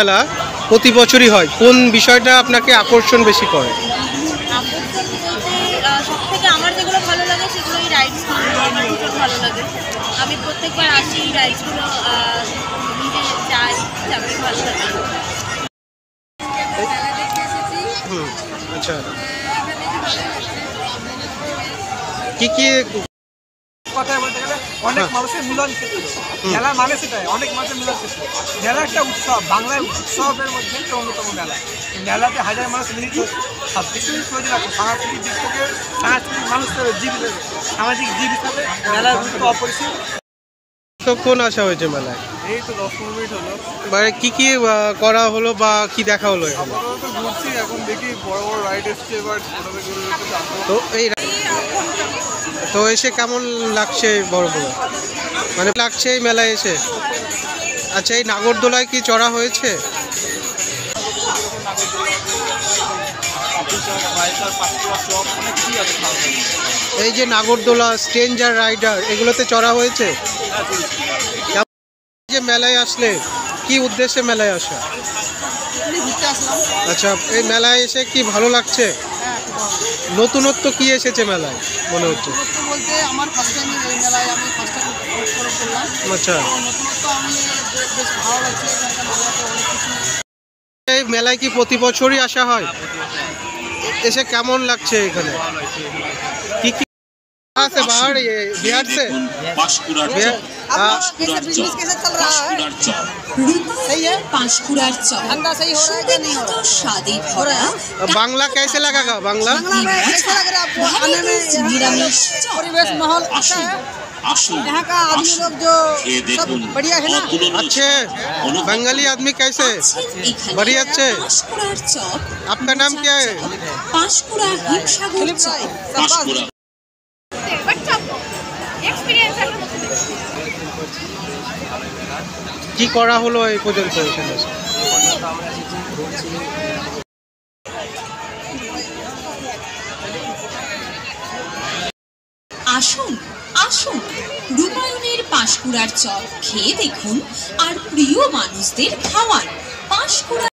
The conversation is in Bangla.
মেলা প্রতি বছরই হয়, কোন বিষয়টা আপনাকে আকর্ষণ বেশি করে? সবথেকে আমার যেগুলো ভালো লাগে সেগুলো এই রাইডসগুলো আমার ভীষণ ভালো লাগে। আমি প্রত্যেকবার আসি এই রাইডসগুলো নিজে যাই, যাবে ভালো লাগে। আচ্ছা, কি কি কথায় বলতে গেলে অনেক মানুষের মিলন ক্ষেত্র। মেলা মানে সেটাই, অনেক মানুষের মিলন ক্ষেত্র। মেলা একটা উৎসব, বাংলার উৎসবের মধ্যে একটা অন্যতম মেলা। মেলাতে হাজার মানুষ মিলিত, সব কিছুই প্রয়োজন আছে। সাংস্কৃতিক দিক থেকে সাংস্কৃতিক মানুষ সামাজিক জীব হিসাবে মেলার গুরুত্ব অপরিসীম। কতক্ষণ আসা হয়েছে মেলায়? এই তো 10-15 মিনিট হলো। মানে কি কি করা হলো বা কি দেখা হলো এখানে? তো ঘুরছি, এখন দেখি বড় বড় রাইড এসছে, এবার তো এই তো এসে কেমন লাগছে? বড় বড় মানে লাগছে এই মেলায় এসে? আচ্ছা, এই নাগরদোলায় কি চড়া হয়েছে? এই যে নাগরদোলা, স্ট্রেঞ্জার রাইডার, এগুলোতে চড়া হয়েছে? যে মেলায় আসলে কি উদ্দেশ্যে মেলায় আসা? আচ্ছা, এই মেলায় এসে কি ভালো লাগছে? নতুনত্ব কি এসেছে মেলায় মনে হচ্ছে? বলতে আমার ফার্স্ট টাইম এই মেলায় আমি ফার্স্ট টাইম করলাম। আচ্ছা, নতুনত্ব আমি বেশ ভালো লাগছে। এই মেলায় কি প্রতি বছরই আসা হয়? এসে কেমন লাগছে এখানে? কি কি আছে বাহার बिहार से? बिजनेस कैसे चल रहा है? सही है। पांशकुड़ार चौक धंधा सही हो रहा है कि नहीं हो रहा? शादी भरा बांग्ला कैसे लगेगा? बांग्ला बांग्ला में कैसा लग रहा है आपको आने में? निरामिष परिवेश माहौल अच्छा है, यहाँ का आदमी लोग जो सब बढ़िया है ना? अच्छे बंगाली आदमी कैसे? बढ़िया अच्छे। पांशकुड़ार चौक। आपका नाम क्या है? पांशकुड़ा हिमसागर चौक। কি করা হলো এই পর্যন্ত এখানে? আসুন আসুন, রূপায়ণের পাঁশকুড়ার চপ খেয়ে দেখুন আর প্রিয় মানুষদের খাওয়ান। পাঁশকুড়া